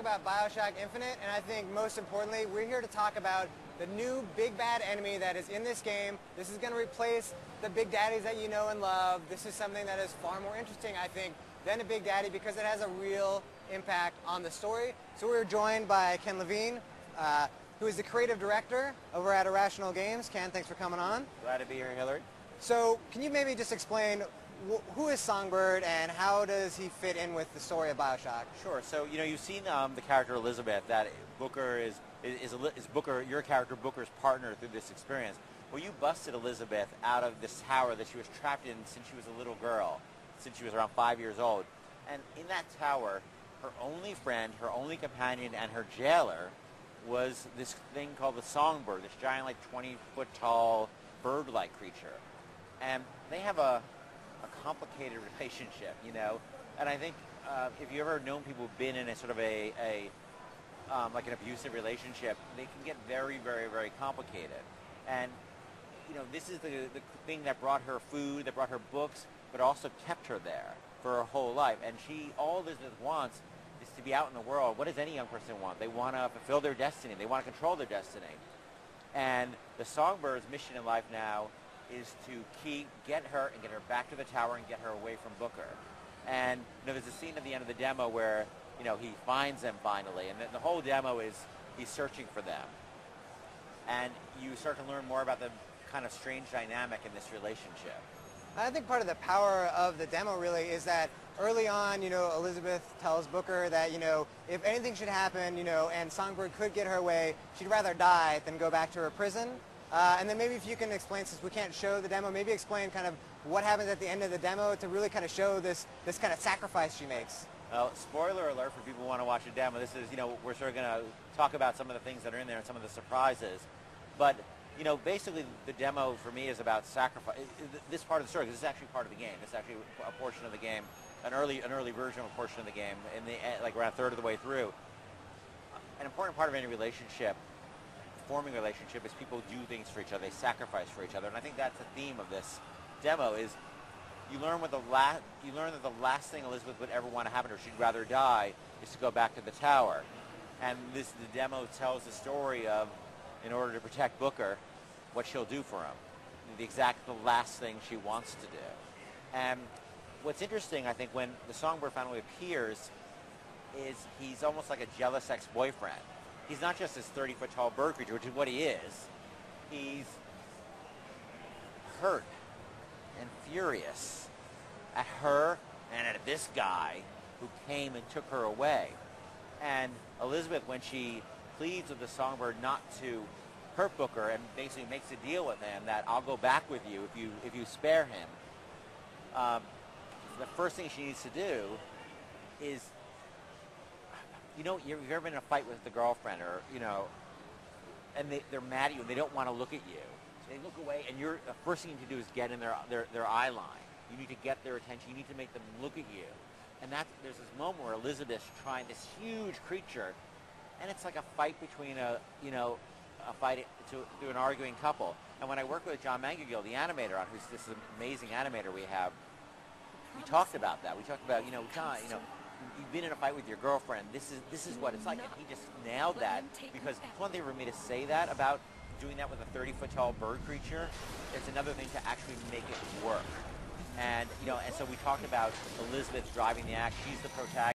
about Bioshock Infinite, and I think most importantly, we're here to talk about the new big bad enemy that is in this game. This is going to replace the big daddies that you know and love. This is something that is far more interesting, I think, than a big daddy because it has a real impact on the story. So we're joined by Ken Levine, who is the creative director over at Irrational Games. Ken, thanks for coming on. Glad to be here, Hillary. So can you maybe just explain who is Songbird and how does he fit in with the story of Bioshock? Sure. So you've seen the character Elizabeth. That Booker is Booker. Your character Booker's partner through this experience. Well, you busted Elizabeth out of this tower that she was trapped in since she was a little girl, since she was around 5 years old. And in that tower, her only friend, her only companion, and her jailer was this thing called the Songbird, this giant, like 20-foot tall bird-like creature. And they have a complicated relationship, and I think if you've ever known people who've been in a sort of like an abusive relationship, they can get very, very, very complicated. And this is the thing that brought her food, that brought her books, but also kept her there for her whole life. And all Elizabeth wants is to be out in the world. What does any young person want? They want to fulfill their destiny. They want to control their destiny. And the Songbird's mission in life now is to get her back to the tower and get her away from Booker. And there's a scene at the end of the demo where he finds them finally, and the whole demo is he's searching for them. And you start to learn more about the kind of strange dynamic in this relationship. I think part of the power of the demo really is that early on, Elizabeth tells Booker that, if anything should happen, and Songbird could get her away, she'd rather die than go back to her prison. And then maybe if you can explain, since we can't show the demo, maybe explain kind of what happens at the end of the demo to really kind of show this kind of sacrifice she makes. Well, spoiler alert for people who want to watch a demo. This is, we're sort of going to talk about some of the things that are in there and some of the surprises. But, basically the demo for me is about sacrifice. This part of the story, because this is actually part of the game. It's actually a portion of the game, an early version of a portion of the game, like around a third of the way through. An important part of any relationship, forming relationship, is people do things for each other, they sacrifice for each other, and I think that's the theme of this demo. Is you learn that the last thing Elizabeth would ever want to happen to her, she'd rather die, is to go back to the tower. And the demo tells the story of, in order to protect Booker, what she'll do for him, the last thing she wants to do. And what's interesting, I think, when the Songbird finally appears, is he's almost like a jealous ex-boyfriend. He's not just this 30-foot tall bird creature, which is what he is. He's hurt and furious at her and at this guy who came and took her away. And Elizabeth, when she pleads with the Songbird not to hurt Booker and basically makes a deal with him that I'll go back with you if you spare him, the first thing she needs to do is, you've ever been in a fight with the girlfriend, or and they're mad at you and they don't want to look at you. So they look away, and the first thing you need to do is get in their eye line. You need to get their attention. You need to make them look at you. And there's this moment where Elizabeth's trying this huge creature, and it's like a fight between a fight to an arguing couple. And when I worked with John Mangagill, the animator, on who's this amazing animator we have, we talked about that. We talked about, John, you've been in a fight with your girlfriend. This is what it's like, and he just nailed that. Because it's one thing for me to say that about doing that with a 30-foot tall bird creature. It's another thing to actually make it work. And and so we talked about Elizabeth driving the act. She's the protagonist.